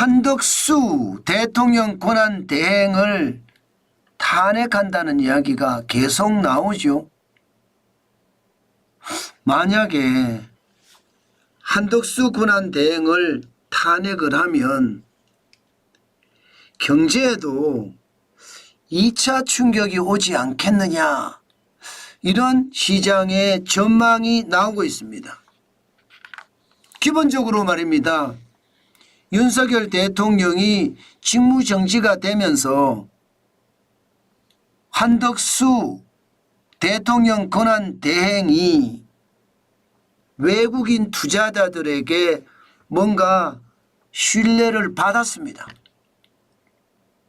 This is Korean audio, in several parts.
한덕수 대통령 권한 대행을 탄핵한다는 이야기가 계속 나오죠. 만약에 한덕수 권한 대행을 탄핵을 하면 경제에도 2차 충격이 오지 않겠느냐, 이런 시장의 전망이 나오고 있습니다. 기본적으로 말입니다. 윤석열 대통령이 직무정지가 되면서 한덕수 대통령 권한 대행이 외국인 투자자들에게 뭔가 신뢰를 받았습니다.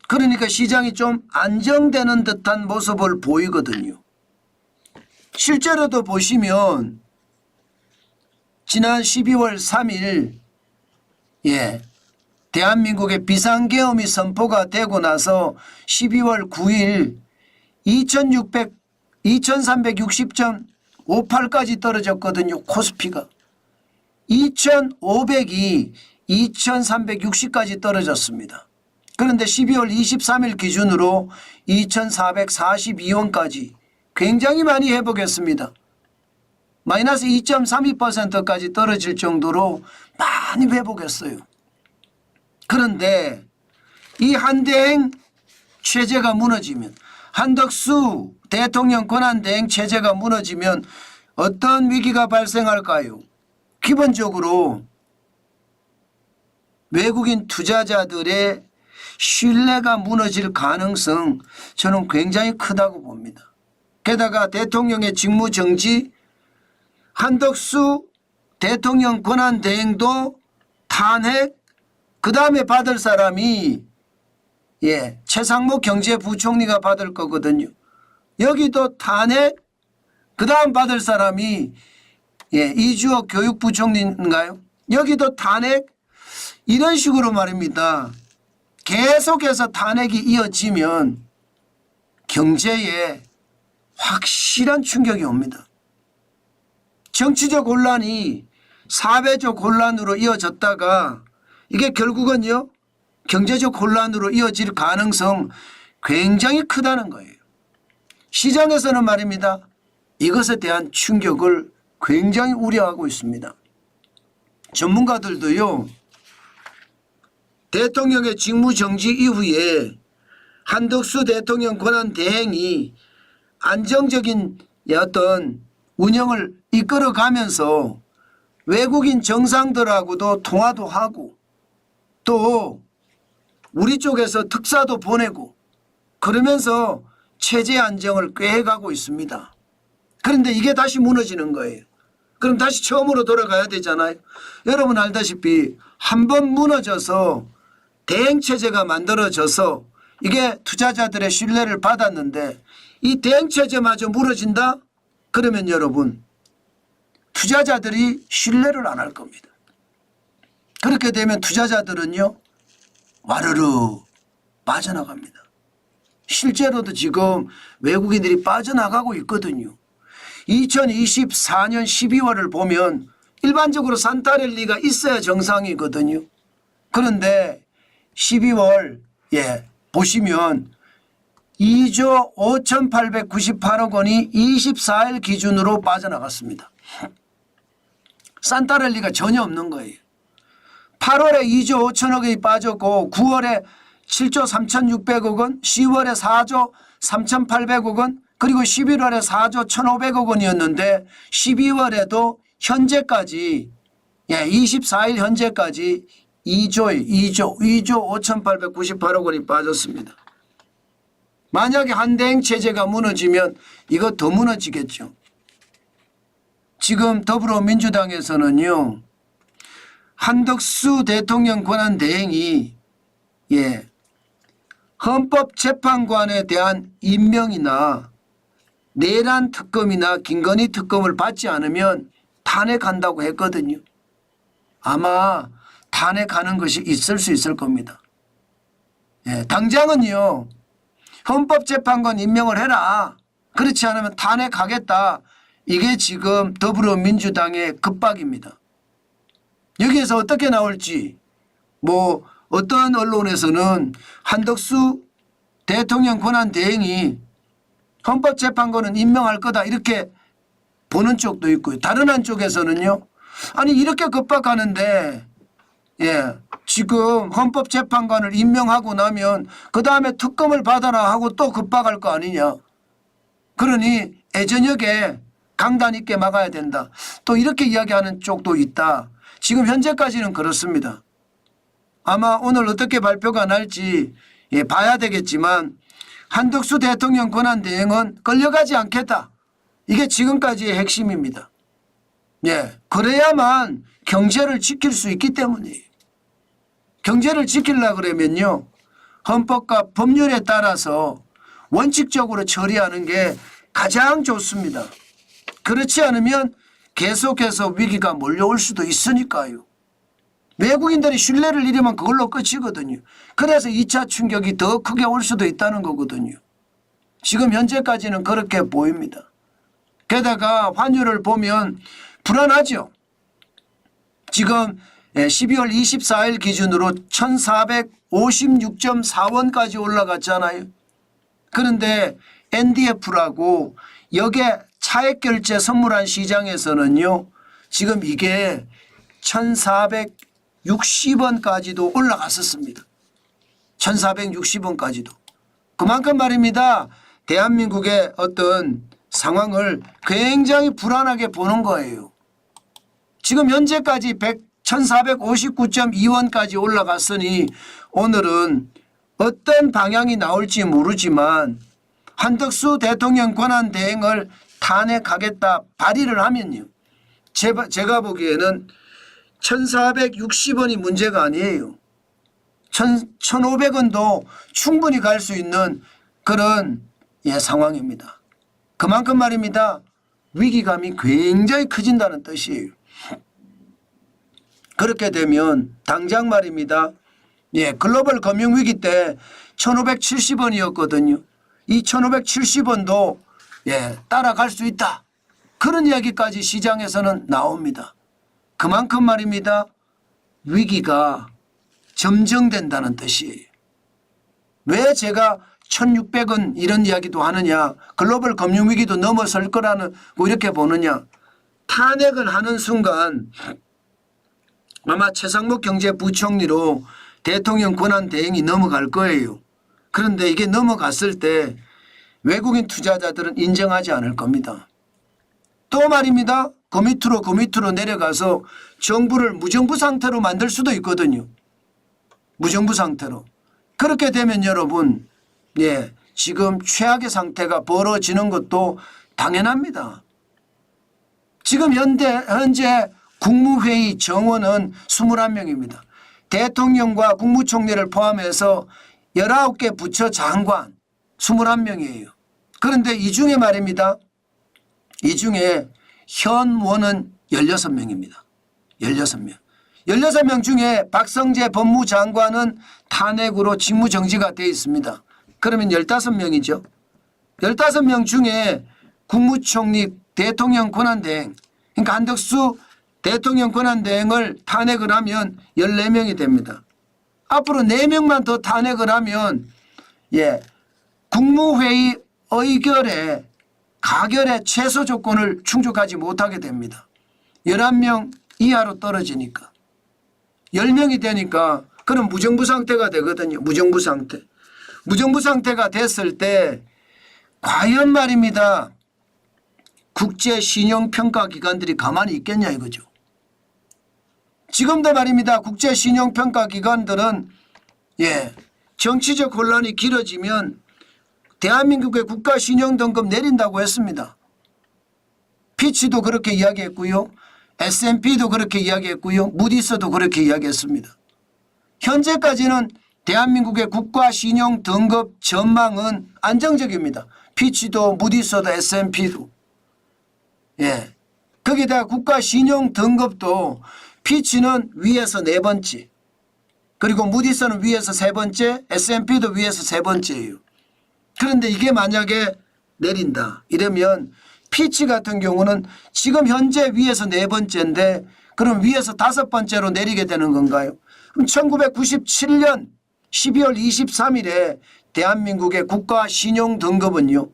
그러니까 시장이 좀 안정되는 듯한 모습을 보이거든요. 실제로도 보시면 지난 12월 3일 대한민국의 비상계엄이 선포가 되고 나서 12월 9일 2360.58까지 떨어졌거든요. 코스피가 2500이 2360까지 떨어졌습니다. 그런데 12월 23일 기준으로 2442원까지 굉장히 많이 회복했습니다. 마이너스 2.32%까지 떨어질 정도로 많이 회복했어요. 그런데 이 한대행 체제가 무너지면, 한덕수 대통령 권한대행 체제가 무너지면 어떤 위기가 발생할까요? 기본적으로 외국인 투자자들의 신뢰가 무너질 가능성, 저는 굉장히 크다고 봅니다. 게다가 대통령의 직무정지, 한덕수 대통령 권한대행도 탄핵, 그 다음에 받을 사람이 최상목 경제부총리가 받을 거거든요. 여기도 탄핵, 그 다음 받을 사람이 이주호 교육부총리인가요? 여기도 탄핵, 이런 식으로 말입니다. 계속해서 탄핵이 이어지면 경제에 확실한 충격이 옵니다. 정치적 혼란이 사회적 혼란으로 이어졌다가 이게 결국은요 경제적 혼란으로 이어질 가능성 굉장히 크다는 거예요. 시장에서는 말입니다. 이것에 대한 충격을 굉장히 우려하고 있습니다. 전문가들도요, 대통령의 직무정지 이후에 한덕수 대통령 권한 대행이 안정적인 어떤 운영을 이끌어가면서 외국인 정상들하고도 통화도 하고 또 우리 쪽에서 특사도 보내고 그러면서 체제 안정을 꾀해가고 있습니다. 그런데 이게 다시 무너지는 거예요. 그럼 다시 처음으로 돌아가야 되잖아요. 여러분 알다시피 한번 무너져서 대행체제가 만들어져서 이게 투자자들의 신뢰를 받았는데 이 대행체제마저 무너진다? 그러면 여러분 투자자들이 신뢰를 안 할 겁니다. 그렇게 되면 투자자들은요 와르르 빠져나갑니다. 실제로도 지금 외국인들이 빠져나가고 있거든요. 2024년 12월을 보면 일반적으로 산타랠리가 있어야 정상이거든요. 그런데 12월 보시면 2조 5,898억 원이 24일 기준으로 빠져나갔습니다. 산타랠리가 전혀 없는 거예요. 8월에 2조 5천억 원이 빠졌고 9월에 7조 3,600억 원, 10월에 4조 3,800억 원, 그리고 11월에 4조 1,500억 원이었는데 12월에도 현재까지 24일 현재까지 2조 5,898억 원이 빠졌습니다. 만약에 한대행 체제가 무너지면 이거 더 무너지겠죠. 지금 더불어민주당에서는요 한덕수 대통령 권한 대행이 헌법재판관에 대한 임명이나 내란 특검이나 김건희 특검을 받지 않으면 탄핵한다고 했거든요. 아마 탄핵하는 것이 있을 수 있을 겁니다. 당장은요 헌법재판관 임명을 해라. 그렇지 않으면 탄핵하겠다. 이게 지금 더불어민주당의 급박입니다. 여기에서 어떻게 나올지 어떤 언론에서는 한덕수 대통령 권한대행이 헌법재판관은 임명할 거다 이렇게 보는 쪽도 있고요. 다른 한쪽에서는요. 아니 이렇게 급박하는데 지금 헌법재판관을 임명하고 나면 그다음에 특검을 받아라 하고 또 급박할 거 아니냐. 그러니 애저녁에 강단 있게 막아야 된다. 또 이렇게 이야기하는 쪽도 있다. 지금 현재까지는 그렇습니다. 아마 오늘 어떻게 발표가 날지 봐야 되겠지만 한덕수 대통령 권한대행은 끌려가지 않겠다. 이게 지금까지의 핵심입니다. 그래야만 경제를 지킬 수 있기 때문이에요. 경제를 지키려고 그러면요. 헌법과 법률에 따라서 원칙적으로 처리하는 게 가장 좋습니다. 그렇지 않으면 계속해서 위기가 몰려올 수도 있으니까요. 외국인들이 신뢰를 잃으면 그걸로 끝이거든요. 그래서 2차 충격이 더 크게 올 수도 있다는 거거든요. 지금 현재까지는 그렇게 보입니다. 게다가 환율을 보면 불안하죠. 지금 12월 24일 기준으로 1456.4원까지 올라갔잖아요. 그런데 NDF라고 여기에 차액 결제 선물한 시장에서는요. 지금 이게 1460원까지도 올라갔었습니다. 1460원까지도. 그만큼 말입니다. 대한민국의 어떤 상황을 굉장히 불안하게 보는 거예요. 지금 현재까지 1459.2원까지 올라갔으니 오늘은 어떤 방향이 나올지 모르지만 한덕수 대통령 권한대행을 탄핵하겠다 발의를 하면요. 제가 보기에는 1460원이 문제가 아니에요. 1500원도 충분히 갈 수 있는 그런 상황입니다. 그만큼 말입니다. 위기감이 굉장히 커진다는 뜻이에요. 그렇게 되면 당장 말입니다. 글로벌 금융위기 때 1570원이었거든요. 이 1570원도 따라갈 수 있다. 그런 이야기까지 시장에서는 나옵니다. 그만큼 말입니다. 위기가 점정된다는 뜻이에요. 왜 제가 1600원 이런 이야기도 하느냐. 글로벌 금융위기도 넘어설 거라는 뭐 이렇게 보느냐. 탄핵을 하는 순간 아마 최상목 경제부총리로 대통령 권한대행이 넘어갈 거예요. 그런데 이게 넘어갔을 때 외국인 투자자들은 인정하지 않을 겁니다. 또 말입니다. 그 밑으로 내려가서 정부를 무정부 상태로 만들 수도 있거든요. 무정부 상태로. 그렇게 되면 여러분 지금 최악의 상태가 벌어지는 것도 당연합니다. 지금 현재 국무회의 정원은 21명입니다. 대통령과 국무총리를 포함해서 19개 부처 장관 21명이에요. 그런데 이 중에 말입니다. 이 중에 현원은 16명입니다. 16명. 16명 중에 박성재 법무장관은 탄핵으로 직무정지가 되어 있습니다. 그러면 15명이죠. 15명 중에 국무총리 대통령 권한대행 그러니까 한덕수 대통령 권한대행을 탄핵을 하면 14명이 됩니다. 앞으로 4명만 더 탄핵을 하면 국무회의 의결에 가결의 최소 조건을 충족하지 못하게 됩니다. 11명 이하로 떨어지니까. 10명이 되니까 그럼 무정부 상태가 되거든요. 무정부 상태. 무정부 상태가 됐을 때 과연 말입니다. 국제신용평가기관들이 가만히 있겠냐 이거죠. 지금도 말입니다. 국제신용평가기관들은 정치적 혼란이 길어지면 대한민국의 국가신용등급 내린다고 했습니다. 피치도 그렇게 이야기했고요. S&P도 그렇게 이야기했고요. 무디스도 그렇게 이야기했습니다. 현재까지는 대한민국의 국가신용등급 전망은 안정적입니다. 피치도 무디스도 S&P도. 거기다가 국가신용등급도 피치는 위에서 4번째 그리고 무디스는 위에서 3번째 S&P도 위에서 3번째예요. 그런데 이게 만약에 내린다 이러면 피치 같은 경우는 지금 현재 위에서 4번째인데 그럼 위에서 5번째로 내리게 되는 건가요? 그럼 1997년 12월 23일에 대한민국의 국가 신용 등급은요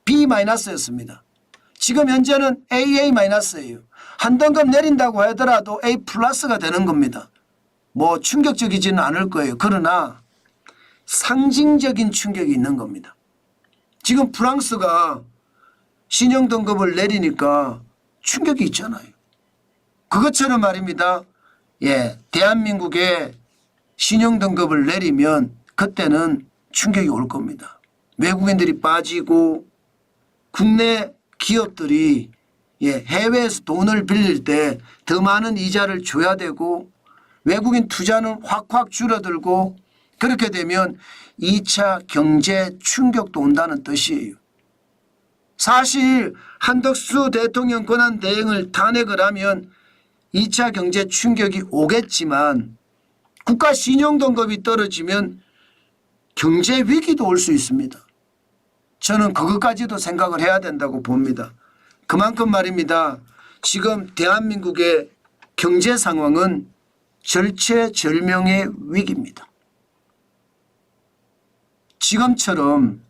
B-였습니다. 지금 현재는 AA-예요. 한 등급 내린다고 하더라도 A+가 되는 겁니다. 뭐 충격적이지는 않을 거예요. 그러나 상징적인 충격이 있는 겁니다. 지금 프랑스가 신용 등급을 내리니까 충격이 있잖아요. 그것처럼 말입니다. 예, 대한민국의 신용 등급을 내리면 그때는 충격이 올 겁니다. 외국인들이 빠지고 국내 기업들이 해외에서 돈을 빌릴 때 더 많은 이자를 줘야 되고 외국인 투자는 확확 줄어들고 그렇게 되면 2차 경제 충격도 온다는 뜻이에요. 사실 한덕수 대통령 권한 대행을 탄핵을 하면 2차 경제 충격이 오겠지만 국가 신용 등급이 떨어지면 경제 위기도 올 수 있습니다. 저는 그것까지도 생각을 해야 된다고 봅니다. 그만큼 말입니다. 지금 대한민국의 경제 상황은 절체절명의 위기입니다. 지금처럼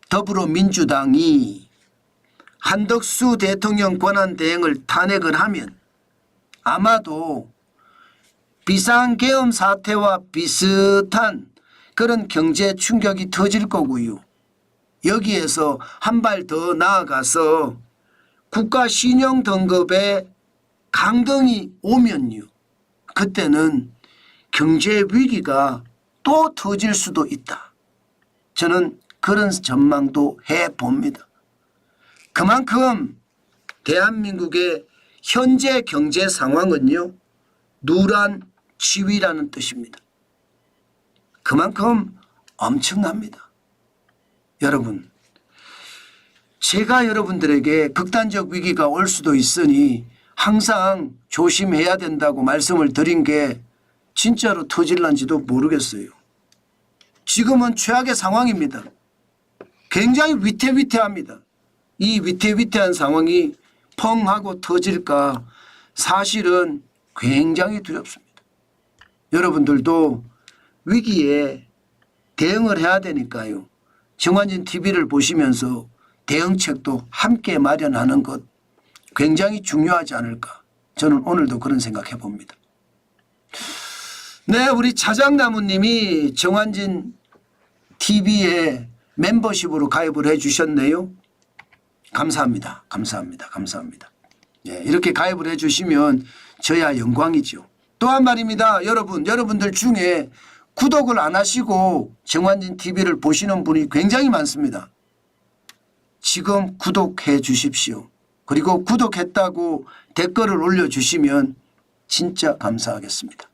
더불어민주당이 한덕수 대통령 권한대행을 탄핵을 하면 아마도 비상계엄 사태와 비슷한 그런 경제 충격이 터질 거고요. 여기에서 한 발 더 나아가서 국가 신용 등급에 강등이 오면요. 그때는 경제 위기가 또 터질 수도 있다. 저는 그런 전망도 해봅니다. 그만큼 대한민국의 현재 경제 상황은요. 누란 지위라는 뜻입니다. 그만큼 엄청납니다. 여러분, 제가 여러분들에게 극단적 위기가 올 수도 있으니 항상 조심해야 된다고 말씀을 드린 게 진짜로 터질런지도 모르겠어요. 지금은 최악의 상황입니다. 굉장히 위태위태합니다. 이 위태위태한 상황이 펑 하고 터질까 사실은 굉장히 두렵습니다. 여러분들도 위기에 대응을 해야 되니까요. 정환진 TV를 보시면서 대응책도 함께 마련하는 것 굉장히 중요하지 않을까. 저는 오늘도 그런 생각해 봅니다. 네, 우리 차장나무님이 정환진 TV에 멤버십으로 가입을 해 주셨네요. 감사합니다. 감사합니다. 감사합니다. 예, 이렇게 가입을 해 주시면 저야 영광이죠. 또한 말입니다. 여러분들 중에 구독을 안 하시고 정환진 TV를 보시는 분이 굉장히 많습니다. 지금 구독해 주십시오. 그리고 구독했다고 댓글을 올려주시면 진짜 감사하겠습니다.